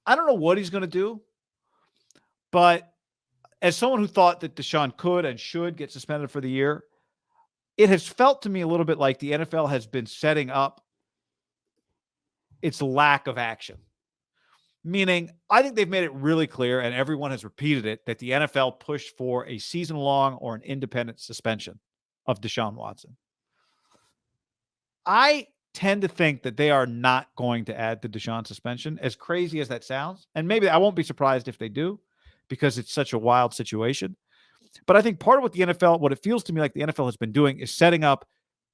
I don't know what he's going to do, but as someone who thought that Deshaun could and should get suspended for the year, it has felt to me a little bit like the NFL has been setting up its lack of action. Meaning, I think they've made it really clear, and everyone has repeated it, that the NFL pushed for a season-long or an independent suspension of Deshaun Watson. I tend to think that they are not going to add the Deshaun suspension, as crazy as that sounds. And maybe I won't be surprised if they do, because it's such a wild situation. But I think part of what the NFL, what it feels to me like the NFL has been doing, is setting up,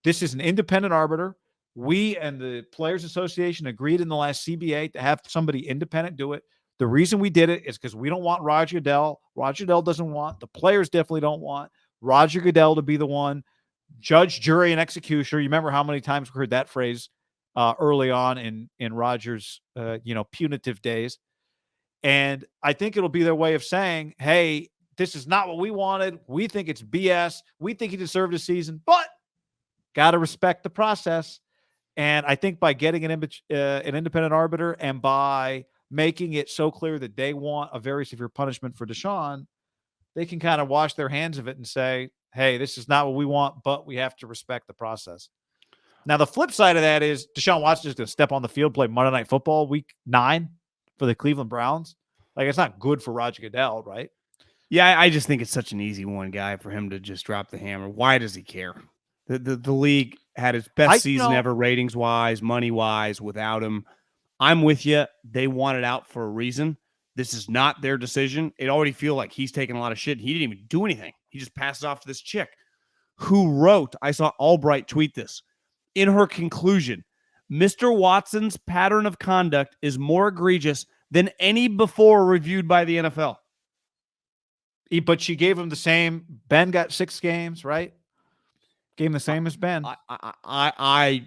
this is an independent arbiter. We and the Players Association agreed in the last CBA to have somebody independent do it. The reason we did it is because we don't want Roger Goodell. Roger Goodell doesn't want, the players definitely don't want Roger Goodell to be the one, judge, jury, and executioner. You remember how many times we heard that phrase early on in Roger's punitive days. And I think it'll be their way of saying, hey, this is not what we wanted. We think it's BS. We think he deserved a season, but got to respect the process. And I think by getting an independent arbiter and by making it so clear that they want a very severe punishment for Deshaun, they can kind of wash their hands of it and say, hey, this is not what we want, but we have to respect the process. Now, the flip side of that is Deshaun Watson is going to step on the field, play Monday Night Football week 9 for the Cleveland Browns. Like, it's not good for Roger Goodell, right? Yeah, I just think it's such an easy one, guy, for him to just drop the hammer. Why does he care? The league had its best season ever, ratings-wise, money-wise, without him. I'm with you. They want it out for a reason. This is not their decision. It already feels like he's taking a lot of shit. He didn't even do anything. He just passes off to this chick who wrote, I saw Albright tweet this, in her conclusion, Mr. Watson's pattern of conduct is more egregious than any before reviewed by the NFL. But she gave him the same. Ben got 6 games, right? Gave him the same as Ben. I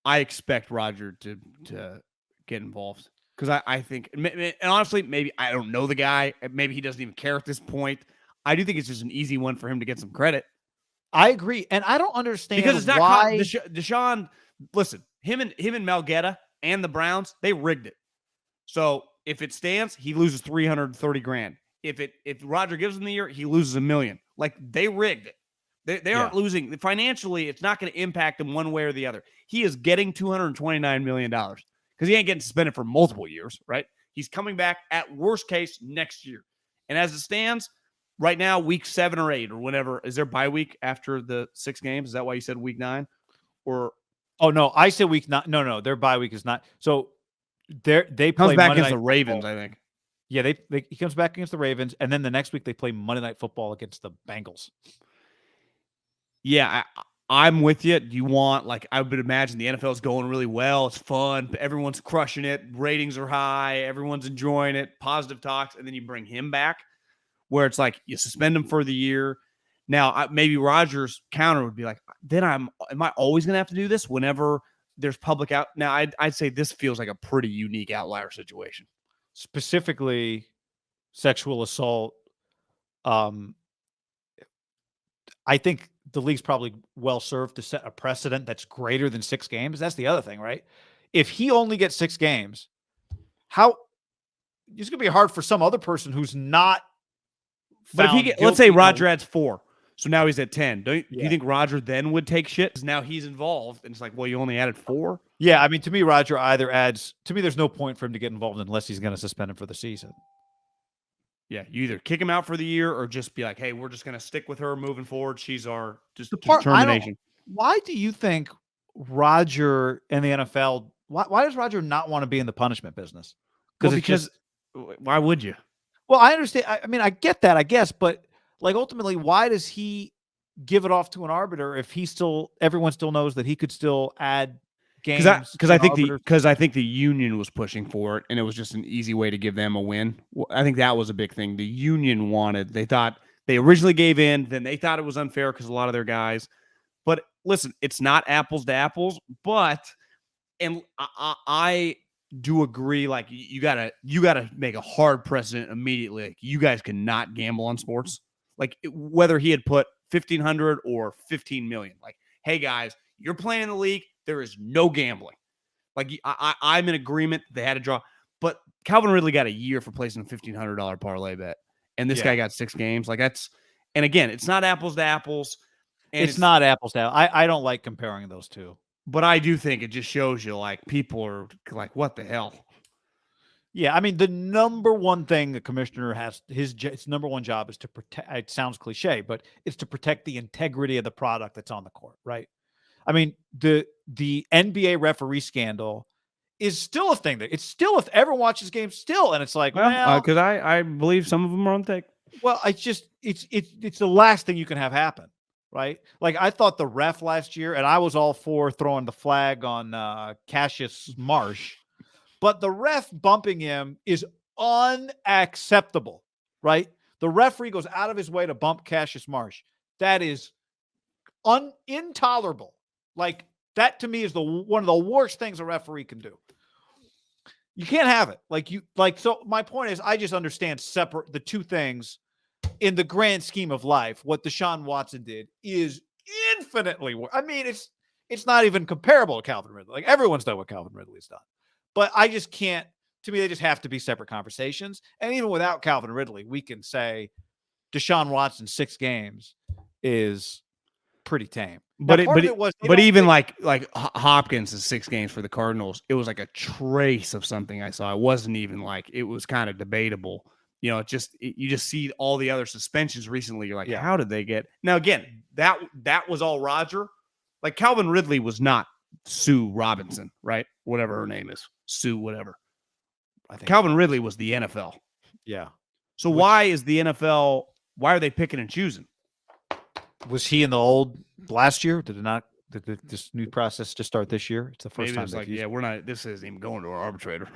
expect Roger to get involved because I think, and honestly, maybe I don't know the guy. Maybe he doesn't even care at this point. I do think it's just an easy one for him to get some credit. I agree, and I don't understand because it's not why Deshaun. Listen, him and Malgetta and the Browns, they rigged it. So if it stands, he loses $330,000. If Roger gives him the year, he loses $1 million. Like, they rigged it. They aren't losing financially. It's not going to impact him one way or the other. He is getting $229 million because he ain't getting suspended for multiple years, right? He's coming back at worst case next year. And as it stands right now, week 7 or 8 or whenever, is there bye week after the 6 games? Is that why you said week 9? Or no, I said week 9. No, their bye week is not. So they comes play back Monday against Night the Ravens, Football. I think. Yeah, he comes back against the Ravens, and then the next week they play Monday Night Football against the Bengals. Yeah, I'm with you. You want, like, I would imagine the NFL is going really well. It's fun. Everyone's crushing it. Ratings are high. Everyone's enjoying it. Positive talks. And then you bring him back where it's like you suspend him for the year. Now, maybe Rodgers' counter would be like, then am I always going to have to do this whenever there's public out? Now, I'd say this feels like a pretty unique outlier situation. Specifically, sexual assault. I think the league's probably well served to set a precedent that's greater than 6 games. That's the other thing, right? If he only gets 6 games, it's going to be hard for some other person who's not. But if let's say Roger adds 4, so now he's at 10. Do you think Roger then would take shit? Because now he's involved, and it's like, well, you only added 4. Yeah, I mean, to me, Roger either adds. To me, there's no point for him to get involved unless he's going to suspend him for the season. Yeah, you either kick him out for the year or just be like, hey, we're just going to stick with her moving forward. She's our termination. Why do you think Roger and the NFL, why does Roger not want to be in the punishment business? Because why would you? Well, I understand. I mean, I get that, I guess. But, like, ultimately, why does he give it off to an arbiter if everyone still knows that he could still add games? Because I think the union was pushing for it, and it was just an easy way to give them a win. I think that was a big thing. The union wanted. They thought they originally gave in, then they thought it was unfair because a lot of their guys. But listen, it's not apples to apples. And I do agree. Like, you gotta make a hard precedent immediately. Like, you guys cannot gamble on sports. Like, whether he had put 1,500 or 15 million. Like, hey guys, you're playing in the league. There is no gambling. Like, I'm in agreement. They had to draw. But Calvin Ridley got a year for placing a $1,500 parlay bet, and this guy got 6 games. Like that's, and again, it's not apples to apples. And it's not apples to apples. I don't like comparing those two. But I do think it just shows you like people are like, what the hell? Yeah, I mean, the number one thing the commissioner has, his number one job is to protect. It sounds cliche, but it's to protect the integrity of the product that's on the court, right? I mean, the NBA referee scandal is still a thing. That it's still, if everyone watches games still, and it's like, well, because I believe some of them are on tape. Well, it's the last thing you can have happen, right? Like I thought the ref last year, and I was all for throwing the flag on Cassius Marsh. But the ref bumping him is unacceptable, right? The referee goes out of his way to bump Cassius Marsh. That is intolerable. Like that to me is one of the worst things a referee can do. You can't have it. So my point is I just understand separate the two things in the grand scheme of life. What Deshaun Watson did is infinitely worse. I mean, it's not even comparable to Calvin Ridley. Like everyone's done what Calvin Ridley's done. But I just can't, to me, they just have to be separate conversations. And even without Calvin Ridley, we can say Deshaun Watson 6 games is pretty tame. But even like Hopkins is 6 games for the Cardinals. It was like a trace of something I saw. It wasn't even like, it was kind of debatable. You know, you just see all the other suspensions recently. You're like, how did they get? Now, again, that was all Roger. Like Calvin Ridley was not Sue Robinson, right? Whatever her name is. Sue, whatever. I think Calvin Ridley was the NFL. Yeah. So why is the NFL, why are they picking and choosing? Was he in the old last year? Did this new process just start this year? It's the first time. It's like, we're not, this isn't even going to our arbitrator.